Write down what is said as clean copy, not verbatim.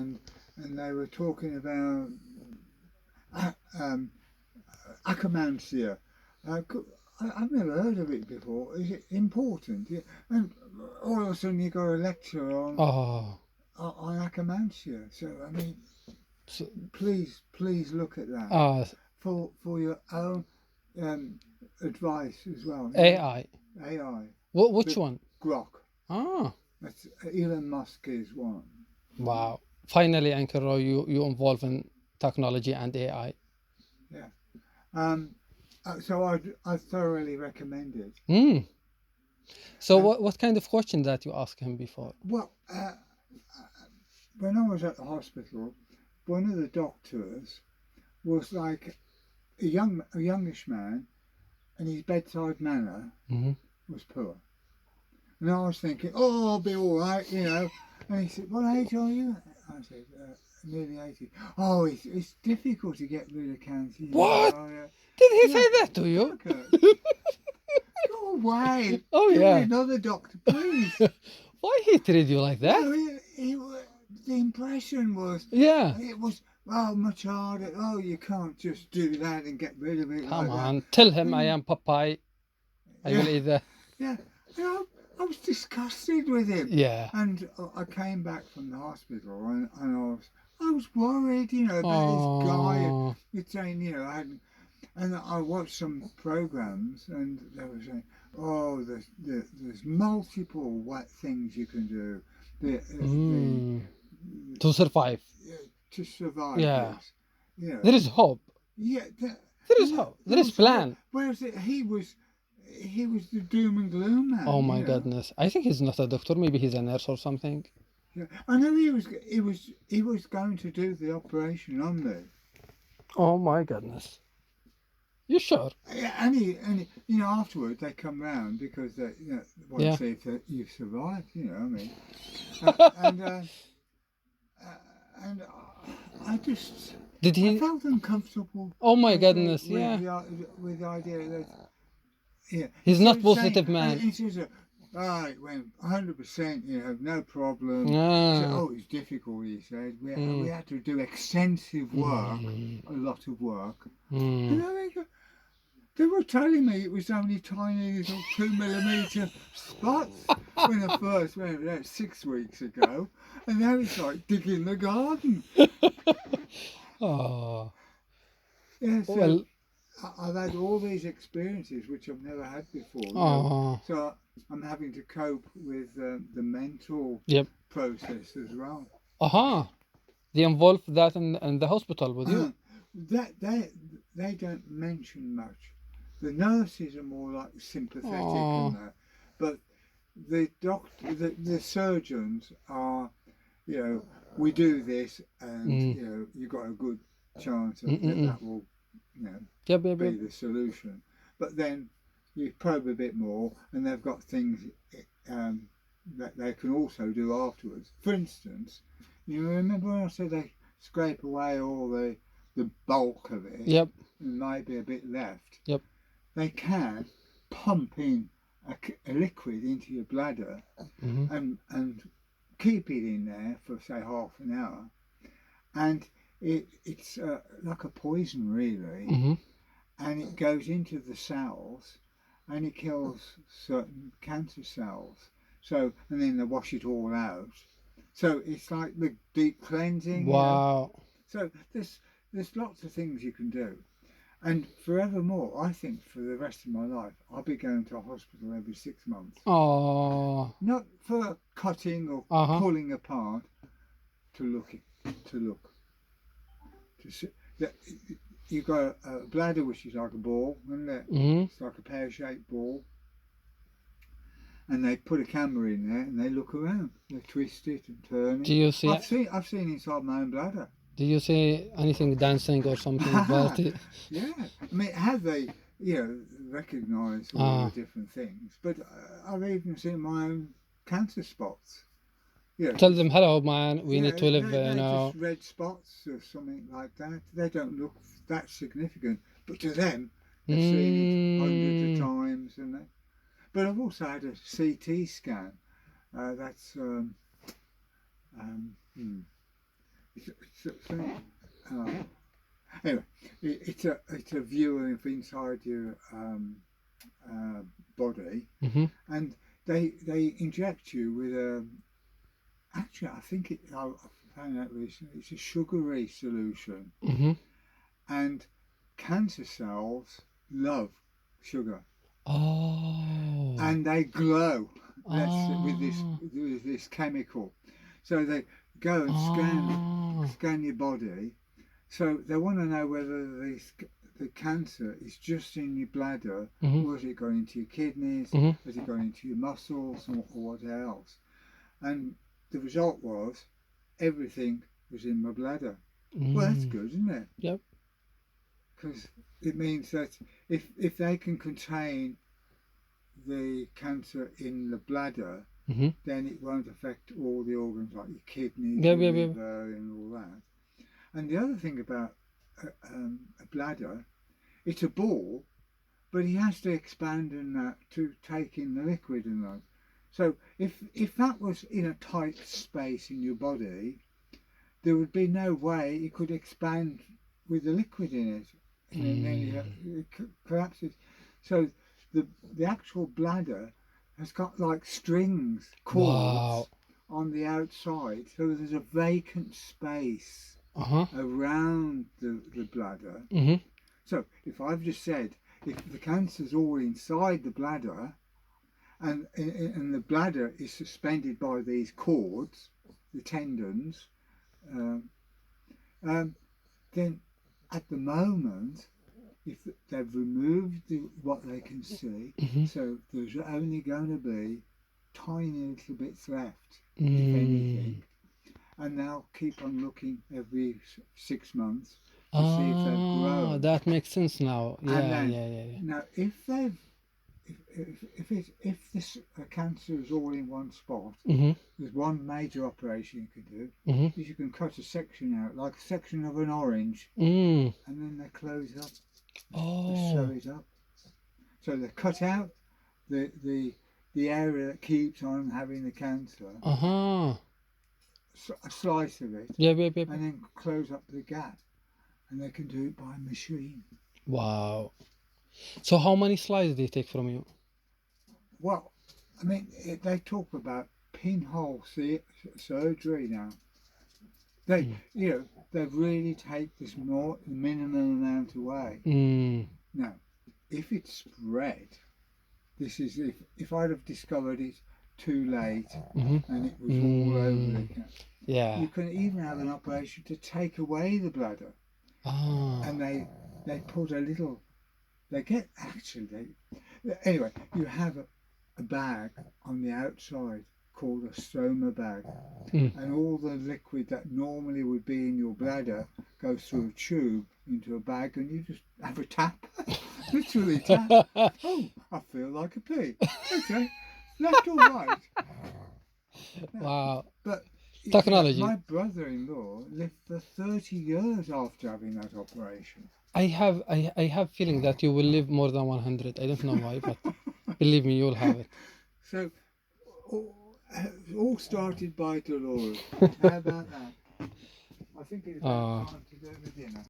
and they were talking about um, Akkermansia. Uh, I've never heard of it before. Is it important? Yeah. And all of a sudden you got a lecture Oh, on Akkermansia. So I mean, so, please look at that uh, for your own um, advice as well. You know, AI. AI, Which but one? Grok. Ah, That's Elon Musk is one. wow. Finally, Uncle Roy, you involve in technology and AI. Yeah. Um, so I thoroughly recommend it. Mm. So And what kind of question that you asked him before? well, when I was at the hospital, one of the doctors was like a youngish man, and his bedside manner Hmm. was poor. And I was thinking, oh, I'll be all right, you know. And he said, what age are you? I said, nearly 80. Oh, it's difficult to get rid of cancer. You know. What? Oh, yeah. Did he say Yeah. that to you? Douglas, go away. Oh Give me yeah. another doctor, please. Why he treat you like that? No, the impression was, Yeah. it was, oh, much harder. Oh, you can't just do that and get rid of it Come like that. on. Tell him I And, am Popeye. I yeah, will eat the. yeah. And I was disgusted with him. Yeah. And I came back from the hospital and I was worried, you know, about this guy. Oh. You're saying, you know, and I watched some programs and they were saying, oh, there's multiple things you can do. Mm. To survive. To survive, Yeah. yes. You know, There is hope. yeah, There is hope. there There is was hope. plan. Whereas he was the doom and gloom Oh man, my you know. goodness. I think he's not a doctor. Maybe he's a nurse or something. Yeah. I know he was going to do the operation on me. Oh my goodness. You sure? Yeah, and you know afterwards they come round because they want to Yeah. see if you've survived. You know, what I mean, and and I just Did I he? felt uncomfortable Oh my goodness. with Yeah. with the idea that yeah He's instead not of saying positive man. instead of right when 100% you know no problem. He said, Ah. oh, it's difficult. He said we Mm. had to do extensive work, Mm. a lot of work, and Mm. I think. They were telling me it was only tiny little 2 millimeter spots when I first went there 6 weeks ago, and now it's like digging the garden. Oh. Yeah, so Well. I've had all these experiences which I've never had before, you know. Oh. So I'm having to cope with the mental Yep. process as well. Aha. They involve that in the hospital with you. that they don't mention much. The nurses are more like sympathetic and Oh. that, but the surgeons are, you know, we do this, and Mm. you know, you've got a good chance of Mm-mm-mm. that will, you know, Yep. Yep. be Yep. the solution. But then you probe a bit more, and they've got things um, that they can also do afterwards. For instance, you remember when I said they scrape away all the bulk of it, Yep. and maybe a bit left. Yep. They can pump in a liquid into your bladder Mm-hmm. and keep it in there for say half an hour, and it's like a poison really, Mm-hmm. and it goes into the cells and it kills certain cancer cells. So and then they wash it all out. So it's like the deep cleansing, you know. Wow. So there's lots of things you can do. And forevermore, I think for the rest of my life, I'll be going to a hospital every 6 months. Oh. Not for cutting or Uh-huh. pulling apart, to look, to look, to see. That you've got a bladder which is like a ball, isn't it? Mm-hmm. It's like a pear-shaped ball, and they put a camera in there and they look around. They twist it and turn Do it. you see? I've seen inside my own bladder. Do you see anything dancing or something about it? Yeah, I mean, have they, you know, recognised all the Ah. different things? But I've even seen my own cancer spots. Yeah, Tell them hello, man. We need yeah, to live. they're just You red spots or something like that. They don't look that significant, but to them, they've seen it hundreds of Mm. times, and they. But I've also had a CT scan. That's um, hmm, Anyway, it's a view of inside your body, Mm-hmm. and they inject you with a. Actually, I think I found out recently. It's a sugary solution, Mm-hmm. and cancer cells love sugar, Oh. and they glow. With Ah. this chemical, so they go and Ah. scan your body. So they want to know whether the cancer is just in your bladder, Mm-hmm. or has it gone into your kidneys, Mm-hmm. has it gone into your muscles, or what else? And the result was everything was in my bladder. Well, that's Mm. good, isn't it? Yep. Because it means that if they can contain the cancer in the bladder, Mm-hmm. then it won't affect all the organs like your kidneys, Yep, your yep, yep. liver, and all that. And the other thing about a bladder, it's a ball, but it has to expand in that to take in the liquid and that. So if that was in a tight space in your body, there would be no way it could expand with the liquid in it, and then it collapses. So the actual bladder has got like strings, cords Wow. on the outside, so there's a vacant space Uh-huh. around the bladder. Mm-hmm. So if I've just said if the cancer's all inside the bladder and the bladder is suspended by these cords, the tendons, um, then at the moment, if they've removed what they can see, Mm-hmm. so there's only going to be tiny little bits left, if Mm. anything, and they'll keep on looking every 6 months to see if they've Ah, grown. that makes sense now. And Yeah, then, yeah. now if they've if this cancer is all in one spot, Mm-hmm. there's one major operation you can do. Mm-hmm. Is you can cut a section out, like a section of an orange, Mm. and then they close up, Oh. sew it up. So they cut out the area that keeps on having the cancer, Uh-huh. a slice of it, Yep, yep, yep. and then close up the gap. And they can do it by machine. Wow. So how many slides do they take from you? Well, I mean, they talk about pinhole surgery now. They, they really take this minimal amount away. Mm. Now, if it's spread, this is if I'd have discovered it too late Mm-hmm. and it was all over the Yeah. you can even have an operation to take away the bladder. Ah. And they put a little, anyway, you have a bag on the outside called a stoma bag, and all the liquid that normally would be in your bladder goes through a tube into a bag, and you just have a tap, literally tap. Oh, I feel like a pig. Okay, left or right. Wow. But Technology. my brother-in-law lived for 30 years after having that operation. I have feeling that you will live more than 100. I don't know why, but believe me, you'll have it. So, all started by Dolores. How about that? I think it's about time to go to dinner.